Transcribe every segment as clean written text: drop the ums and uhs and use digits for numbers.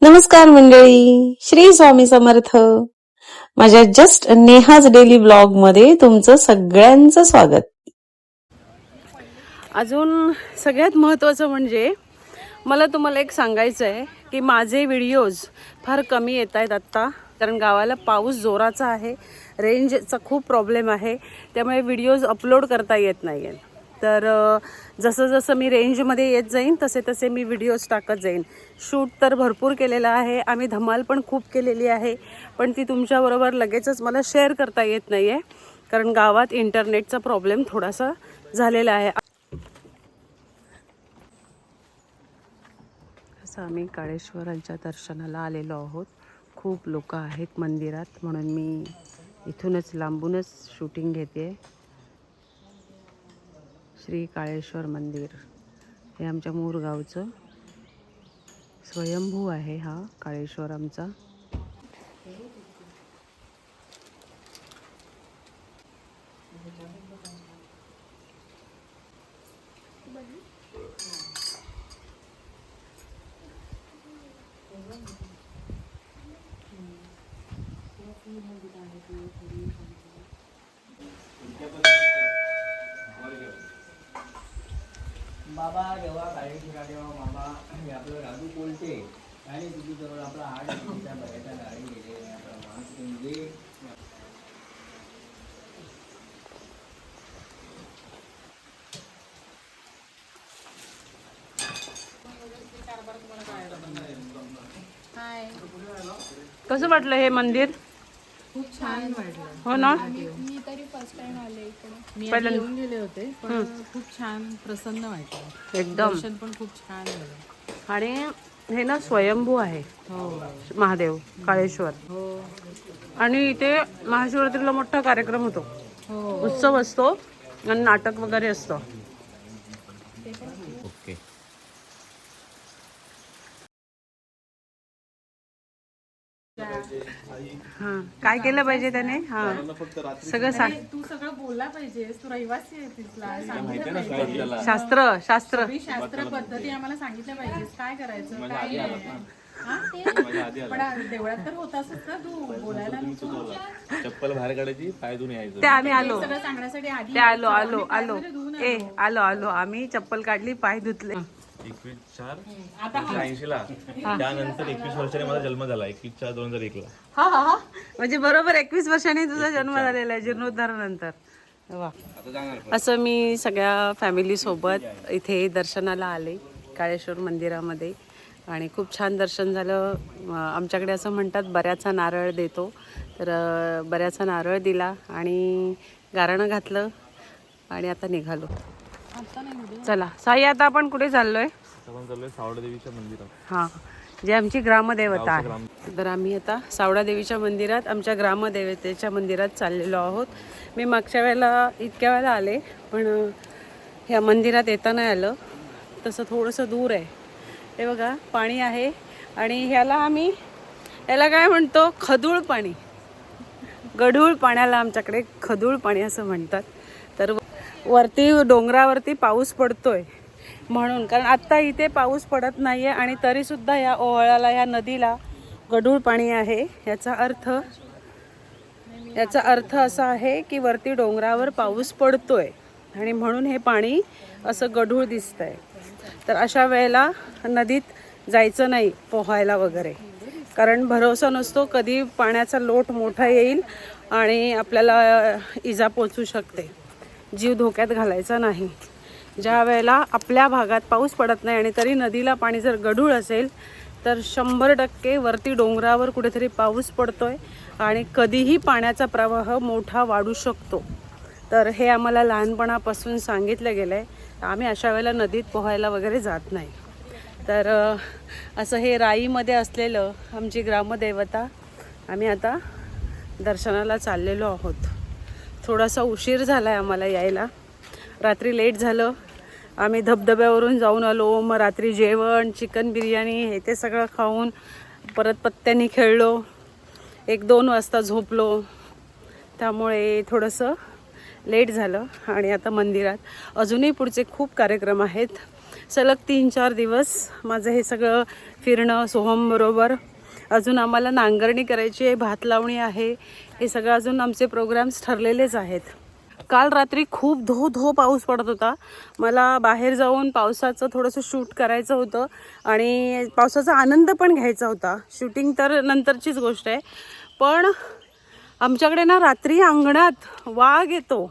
नमस्कार मंडळी, श्री स्वामी समर्थ. माझ्या जस्ट नेहाज डेली ब्लॉग मध्ये तुमचं सगळ्यांचं स्वागत. अजून सगळ्यात महत्त्वाचं म्हणजे मला तुम्हाला एक सांगायचं आहे की माझे व्हिडिओज फार कमी येत आहेत आत्ता, कारण गावाला पाऊस जोराचा आहे, रेंजचा खूप प्रॉब्लेम आहे, त्यामुळे व्हिडिओज अपलोड करता येत नाही आहेत. तर जसं जसं मी रेंजमध्ये येत जाईन तसे तसे मी व्हिडिओज टाकत जाईन. शूट तर भरपूर केलेला आहे, आम्ही धमाल पण खूप केलेली आहे, पण ती तुमच्याबरोबर लगेचच मला शेअर करता येत नाही आहे, कारण गावात इंटरनेटचा प्रॉब्लेम थोडासा झालेला आहे. असं आम्ही काळेश्वरांच्या दर्शनाला आलेलो आहोत. खूप लोक आहेत मंदिरात, म्हणून मी इथूनच लांबूनच शूटिंग घेते. श्री काळेश्वर मंदिर हे आमच्या मोरगावचं स्वयंभू आहे. हा काळेश्वर आमचा. बाबा देवा काळेश्वरा देवा बाबा हे आपलं राजू बोलते आणि तुझी जवळ आपला हाड त्या बऱ्याच्या गाडी गेले आपला माणूस म्हणजे कसं वाटलं हे मंदिर? खूप छान वाटलं. हो ना. मी तरी फर्स्ट टाइम आले इकडे. मी पहिल्यांदा- येऊन गेले होते, पण खूप छान प्रसन्न वाटलं. एकदम. दर्शन पण खूप छान झालं. आणि हे ना स्वयंभू आहे हो महादेव काळेश्वर. हो आणि इथे महाशिवरात्रीला मोठा कार्यक्रम होतो, हो. उत्सव असतो आणि नाटक वगैरे असतं. ओके. हा, काय केलं पाहिजे त्याने? हा, सगळं तू सगळं बोलला पाहिजेस. तू रहिवासी आहे तिथला. सांगितलं पाहिजे. शास्त्र शास्त्र सगळी शास्त्र पद्धती आम्हाला सांगितलं पाहिजेस. काय करायचं काय नाही. हा, ते पण देवळात तर होताच ना तू बोलायला नको. चप्पल बाहेर काढायची, पाय धुवून यायचं. ते आम्ही आलो, सगळं सांगण्यासाठी आधी ते आलो आलो आम्ही आलो पायामध्ये धुवून ए आलो आलो आम्ही चप्पल काढली, पाय धुतले. 21/4/1980 ला, त्यानंतर 21 वर्षाने माझा जन्म झाला. 21/4/2001 ला. हा हा हा, म्हणजे बरोबर 21 वर्षांनी तुझा जन्म झालेला आहे जीर्णोद्धारानंतर. वा. असं मी सगळ्या फॅमिली सोबत इथे दर्शनाला आले काळेश्वर मंदिरामध्ये, आणि खूप छान दर्शन झालं. आमच्याकडे असं म्हणतात बऱ्याचा नारळ देतो, तर बऱ्याचा नारळ दिला आणि गारणं घातलं आणि आता निघालो. चला साई, आता आपण कुठे चाललोय? आपण चाललोय सावडा देवीच्या मंदिरात. हां, जे आमची ग्रामदेवता आहे. तर आम्ही आता सावडा देवीच्या मंदिरात, आमच्या ग्रामदेवतेच्या मंदिरात चाललेलो आहोत. मी मागच्या वेळेला इतक्या वेळेला आले, पण ह्या मंदिरात येता नाही आलं. तसं थोडंसं दूर आहे. हे बघा पाणी आहे, आणि याला काय म्हणतो, खदूळ पाणी. गढूळ पाण्याला आमच्याकडे खदूळ पाणी असं म्हणतात. तर वरती डोंगरावरती पाऊस पडतोय म्हणून, कारण आत्ता इथे पाऊस पडत नाही आहे आणि तरीसुद्धा या ओहळाला, या नदीला गढूळ पाणी आहे. याचा अर्थ असा आहे की वरती डोंगरावर पाऊस पडतोय आणि म्हणून हे पाणी असं गढूळ दिसतंय. तर अशा वेळेला नदीत जायचं नाही पोहायला वगैरे, कारण भरोसा नसतो, कधी पाण्याचा लोट मोठा येईल आणि आपल्याला इजा पोचू शकते. जीव धोक्यात घालायचा नाही. ज्या वेळेला आपल्या भागात पाऊस पडत नाही आणि तरी नदीला पाणी जर गढूळ असेल, तर 100% वरती डोंगरावर कुठेतरी पाऊस पडतोय आणि कधीही पाण्याचा प्रवाह मोठा वाढू शकतो. तर हे आम्हाला लहानपणापासून सांगितलं गेलं आहे. आम्ही अशा वेळेला नदीत पोहायला वगैरे जात नाही. तर असं हे राईमध्ये असलेलं आमची ग्रामदेवता, आम्ही आता दर्शनाला चाललेलो आहोत. थोडासा उशीर झाला आहे आम्हाला यायला, रात्री लेट झालं. आम्ही धबधब्यावरून जाऊन आलो, मग रात्री जेवण, चिकन बिर्याणी हे ते सगळं खाऊन परत पत्त्यांनी खेळलो, 1-2 वाजता झोपलो. त्यामुळे थोडंसं लेट झालं. आणि आता मंदिरात अजूनही पुढचे खूप कार्यक्रम आहेत. सलग 3-4 दिवस माझं हे सगळं फिरणं सोहमबरोबर. अजून आम्हाला नांगरणी करायची आहे, भात लावणी आहे, हे सगळं अजून आमचे प्रोग्राम्स ठरलेलेच आहेत. काल रात्री खूप धो पाऊस पडत होता. मला बाहेर जाऊन पावसाचं थोडंसं शूट करायचं होतं आणि पावसाचा आनंद पण घ्यायचा होता. शूटिंग तर नंतरचीच गोष्ट आहे, पण आमच्याकडे ना रात्री अंगणात वाघ येतो.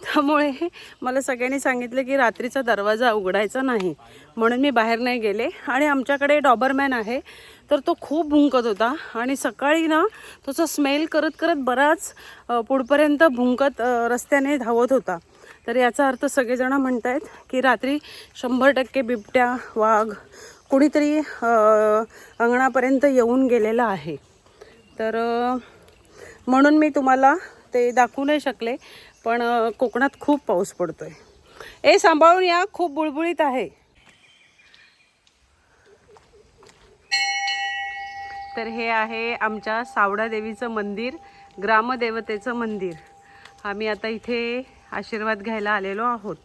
त्यामुळे मला सगळ्यांनी सांगितलं की रात्रीचा दरवाजा उघडायचा नाही, म्हणून मी बाहेर नाही गेले. आणि आमच्याकडे डॉबरमॅन आहे, तर तो खूप भुंकत होता आणि सकाळी ना त्याचा स्मेल करत करत बराच पुढपर्यंत भुंकत रस्त्याने धावत होता. तर याचा अर्थ सगळेजण म्हणत आहेत की रात्री 100% बिबट्या, वाघ कुणीतरी अंगणापर्यंत येऊन गेलेला आहे. तर म्हणून मी तुम्हाला ते दाखवू नाही शकले, पण कोकणात खूप पाऊस पडतोय. सांभाळून या, खूप बुळबुळीत आहे. तर हे आहे आमच्या सावडा देवीचं मंदिर, ग्रामदेवतेचं मंदिर. आम्ही आता इथे आशीर्वाद घ्यायला आलेलो आहोत.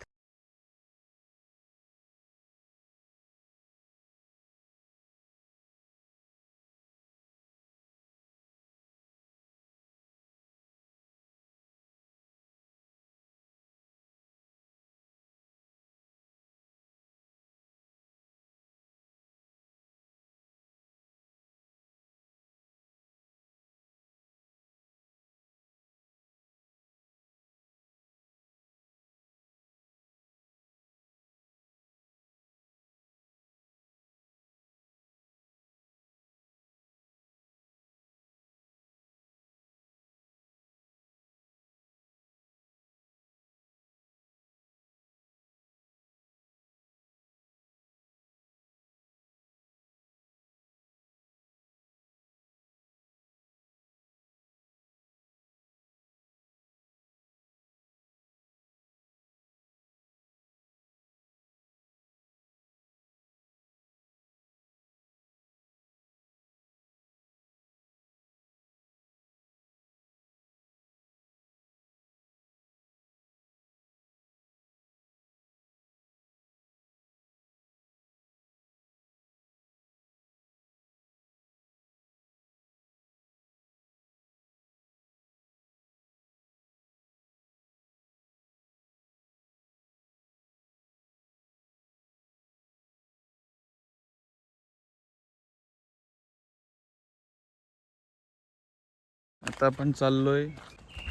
आता आपण चाललोय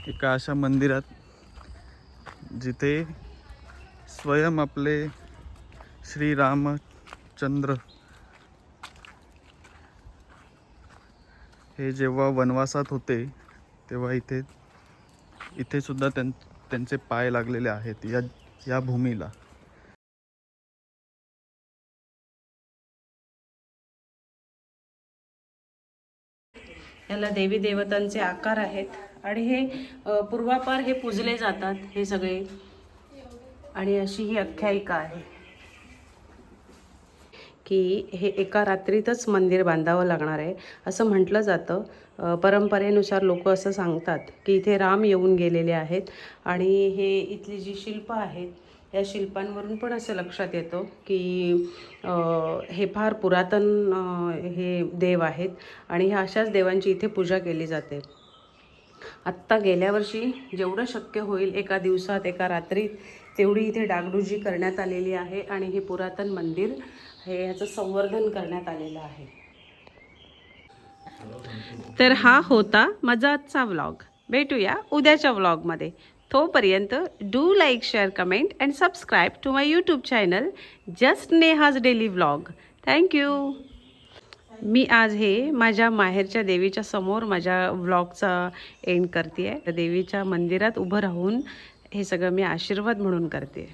एका अशा मंदिरात जिथे स्वयं आपले श्री रामचंद्र हे जेव्हा वनवासात होते तेव्हा इथे सुद्धा त्यांचे पाय लागलेले आहेत या भूमीला. याला देवी देवतांचे आकार आहेत आणि हे पूर्वापार हे पूजले जातात हे सगळे. आणि अशी ही आख्यायिका आहे की हे एका रात्रीतच मंदिर बांधावं लागणार आहे असं म्हटलं जातं. परंपरेनुसार लोक असं सांगतात की इथे राम येऊन गेलेले आहेत आणि हे इथली जी शिल्प आहेत या शिल्पांवरून पण असं लक्षात येतं की हे फार पुरातन हे देव आहेत आणि ह्या अशाच देवांची इथे पूजा केली जाते. आत्ता गेल्या वर्षी जेवढं शक्य होईल एका दिवसात एका रात्रीत तेवढी इथे डागडुजी करण्यात आलेली आहे आणि हे पुरातन मंदिर हे ह्याचं संवर्धन करण्यात आलेलं आहे. तर हा होता माझा आजचा व्लॉग. भेटूया उद्याच्या व्लॉगमध्ये. तोपर्यंत do like, share, comment and subscribe to my YouTube channel just Neha's daily vlog. Thank you. मी आज हे माझ्या माहेरच्या देवीच्या समोर माझ्या व्लॉगचा एंड करते आहे. देवीच्या मंदिरात उभं राहून हे सगळं मी आशीर्वाद म्हणून करते.